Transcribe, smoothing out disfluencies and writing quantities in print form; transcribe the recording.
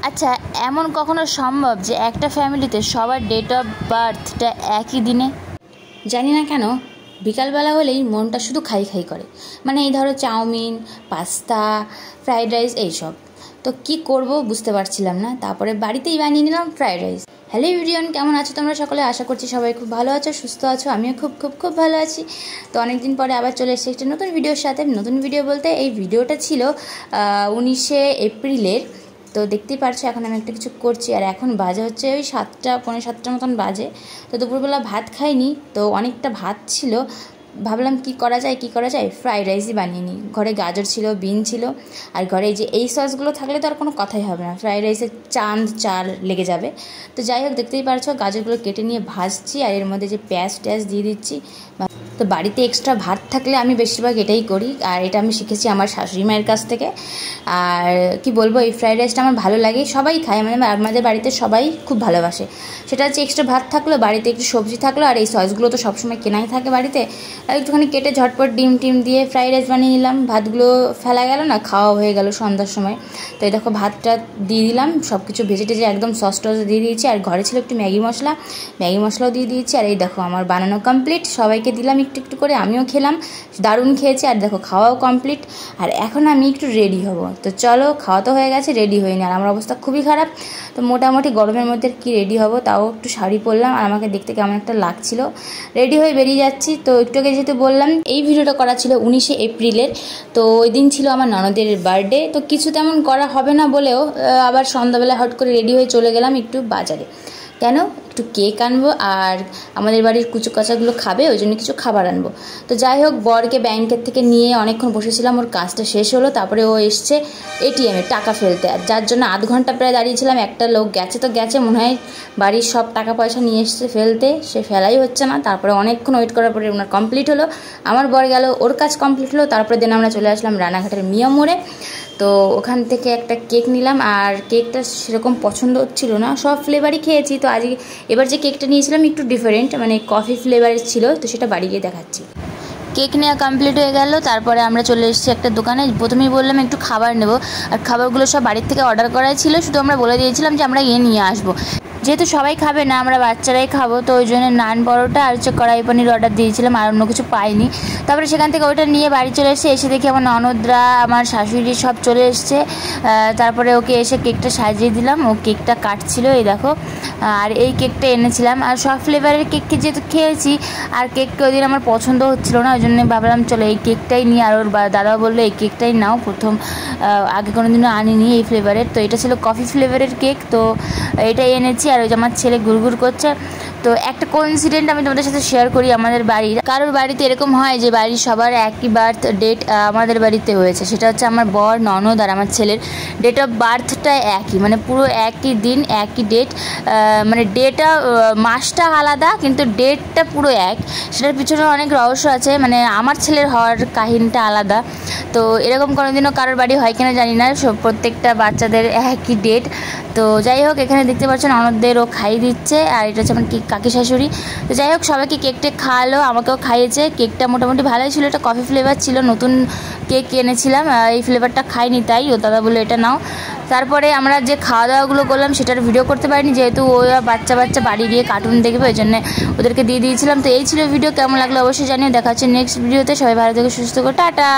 আচ্ছা, এমন কখনো সম্ভব যে একটা ফ্যামিলিতে সবার ডেট অফ বার্থটা একই দিনে? জানি না কেন বিকালবেলা হলেই মনটা শুধু খাই খাই করে। মানে এই ধরো চাউমিন, পাস্তা, ফ্রাইড রাইস এইসব। তো কি করব বুঝতে পারছিলাম না, তারপরে বাড়িতেই বানিয়ে নিলাম ফ্রাইড রাইস। হ্যালো এভরিওয়ান, কেমন আছো তোমরা সকলে? আশা করছি সবাই খুব ভালো আছো, সুস্থ আছো। আমিও খুব খুব খুব ভালো আছি। তো অনেকদিন পরে আবার চলে এসেছি একটা নতুন ভিডিওর সাথে। নতুন ভিডিও বলতে এই ভিডিওটা ছিল 19শে এপ্রিলের। তো দেখতেই পারছো এখন আমি একটা কিছু করছি, আর এখন বাজে হচ্ছে ওই 7টা পৌনে 7টার মতন বাজে। তো দুপুরবেলা ভাত খাইনি, তো অনেকটা ভাত ছিল। ভাবলাম কি করা যায় ফ্রাইড রাইসই বানিয়ে নিই। ঘরে গাজর ছিল, বিন ছিল, আর ঘরে যে এই সসগুলো থাকলে তো আর কোনো কথাই হবে না, ফ্রাইড রাইসের চাল লেগে যাবে। তো যাই হোক, দেখতেই পারছো গাজরগুলো কেটে নিয়ে ভাজছি, আর এর মধ্যে যে পেঁয়াজ দিয়ে দিচ্ছি। তো বাড়িতে এক্সট্রা ভাত থাকলে আমি বেশিরভাগ এটাই করি, আর এটা আমি শিখেছি আমার শাশুড়ি মায়ের কাছ থেকে। আর কি বলবো, এই ফ্রাইড রাইসটা আমার ভালো লাগে, সবাই খায়, আমাদের বাড়িতে সবাই খুব ভালোবাসে। সেটা হচ্ছে এক্সট্রা ভাত থাকলো, বাড়িতে একটু সবজি থাকলো, আর এই সসগুলো তো সবসময় কেনাই থাকে বাড়িতে। একটুখানি কেটে ঝটপট ডিম দিয়ে ফ্রাইড রাইস বানিয়ে নিলাম। ভাতগুলো ফেলা গেল না, খাওয়া হয়ে গেল সন্ধ্যার সময়। তো এই দেখো ভাতটা দিয়ে দিলাম, সব কিছু ভেজে টেজে একদম সস টস দিয়ে দিয়েছি। আর ঘরে ছিল একটু ম্যাগি মশলাও দিয়ে দিয়েছি। আর এই দেখো আমার বানানো কমপ্লিট, সবাইকে দিলাম একটু একটু করে, আমিও খেলাম, দারুণ খেয়েছি। আর দেখো খাওয়াও কমপ্লিট, আর এখন আমি একটু রেডি হব। তো চলো, খাওয়া তো হয়ে গেছে, রেডি হইনি, আর আমার অবস্থা খুবই খারাপ। তো মোটামুটি গরমের মধ্যে কি রেডি হব, তাও একটু শাড়ি পরলাম, আর আমাকে দেখতে কেমন একটা লাগছিল। রেডি হয়ে বেরিয়ে যাচ্ছি। তো একটু আগে যেহেতু বললাম এই ভিডিওটা করা ছিল 19শে এপ্রিলের, তো ওই দিন ছিল আমার ননদের বার্থডে। তো কিছু তেমন করা হবে না বলেও আবার সন্ধ্যাবেলা হট করে রেডি হয়ে চলে গেলাম একটু বাজারে। কেন? একটু কেক আনবো, আর আমাদের বাড়ির কুচু কাচাগুলো খাবে, ওই জন্য কিছু খাবার আনবো। তো যাই হোক, বরকে ব্যাংকের থেকে নিয়ে অনেকক্ষণ বসেছিলাম, ওর কাজটা শেষ হলো, তারপরে ও এসছে এটিএমে টাকা ফেলতে, আর যার জন্য আধ ঘন্টা প্রায় দাঁড়িয়েছিলাম। একটা লোক গেছে মনে হয় বাড়ির সব টাকা পয়সা নিয়ে এসছে ফেলতে, সে ফেলাই হচ্ছে না। তারপরে অনেকক্ষণ ওয়েট করার পরে ওনার কমপ্লিট হলো, আমার বর গেল, ওর কাজ কমপ্লিট হলো। তারপরে দিন আমরা চলে আসলাম রানাঘাটের মিয়া মোড়ে। তো ওখান থেকে একটা কেক নিলাম, আর কেকটা সেরকম পছন্দ হচ্ছিল না, সব ফ্লেভারই খেয়েছি। তো এবার যে কেকটা নিয়েছিলাম একটু ডিফারেন্ট, মানে কফি ফ্লেভারের ছিল, তো সেটা বাড়ি গিয়ে দেখাচ্ছি। কেক নেওয়া কমপ্লিট হয়ে গেল, তারপরে আমরা চলে এসেছি একটা দোকানে। প্রথমেই বললাম একটু খাবার নেব, আর খাবারগুলো সব বাড়ির থেকে অর্ডার করাই ছিল, শুধু আমরা বলে দিয়েছিলাম যে আমরা নিয়ে আসবো। যেহেতু সবাই খাবে না, আমরা বাচ্চারাই খাবো, তো ওই জন্য নান পরোটা আর হচ্ছে কড়াই পনির অর্ডার দিয়েছিলাম, আর অন্য কিছু পাইনি। তারপরে সেখান থেকে ওইটা নিয়ে বাড়ি চলে এসে দেখি আমার ননদরা, আমার শাশুড়ি সব চলে এসছে। তারপরে ওকে এসে কেকটা সাজিয়ে দিলাম, ও কেকটা কাটছিল, এই দেখো। আর এই কেকটা এনেছিলাম, আর সব ফ্লেভারের কেককে যেহেতু খেয়েছি, আর কেকটা ওই দিন আমার পছন্দ হচ্ছিলো না, ওই জন্য ভাবলাম চলো এই কেকটাই নিই। আর ওর দাদাও বললো এই কেকটাই নাও, প্রথম আগে কোনো দিনও আনিনি এই ফ্লেভারের। তো এটা ছিল কফি ফ্লেভারের কেক, তো এটাই এনেছি। আর ওই যে আমার ছেলে ঘুরঘুর করছে। তো একটা কোইন্সিডেন্ট আমি তোমাদের সাথে শেয়ার করি। আমাদের বাড়ির কারোর বাড়িতে এরকম হয় যে বাড়ির সবার একই বার্থ ডেট, আমাদের বাড়িতে হয়েছে। সেটা হচ্ছে আমার বর, ননদ আর আমার ছেলের ডেট অফ বার্থটা একই, মানে পুরো একই দিন একই ডেট। মানে ডেটটা মাসটা আলাদা, কিন্তু ডেটটা পুরো এক। সেটার পিছনে অনেক রহস্য আছে, মানে আমার ছেলের হওয়ার কাহিনীটা আলাদা। তো এরকম কোনোদিনও কারোর বাড়ি হয় কিনা জানি না, প্রত্যেকটা বাচ্চাদের একই ডেট। তো যাই হোক, এখানে দেখতে পাচ্ছেন ননদদেরও খাইয়ে দিচ্ছে, আর এটা হচ্ছে আমার কাকি শাশুড়ি। তো যাই হোক, সবাইকে কেকটা খাওয়ালো, আমাকেও খাইয়েছে। কেকটা মোটামুটি ভালোই ছিল, এটা কফি ফ্লেভার ছিল, নতুন কেক এনেছিলাম, এই ফ্লেভারটা খাইনি, তাই ও দাদা বললো এটা নাও। তারপরে আমরা যে খাওয়া দাওয়াগুলো করলাম সেটার ভিডিও করতে পারিনি, যেহেতু ওরা বাচ্চা বাড়ি গিয়ে কার্টুন দেখবে, ওই জন্য ওদেরকে দিয়ে দিয়েছিলাম। তো এই ছিল ভিডিও, কেমন লাগলো অবশ্যই জানিয়ে। দেখা হচ্ছে নেক্সট ভিডিওতে। সবাই ভালো থেকে সুস্থ করে, টাটা।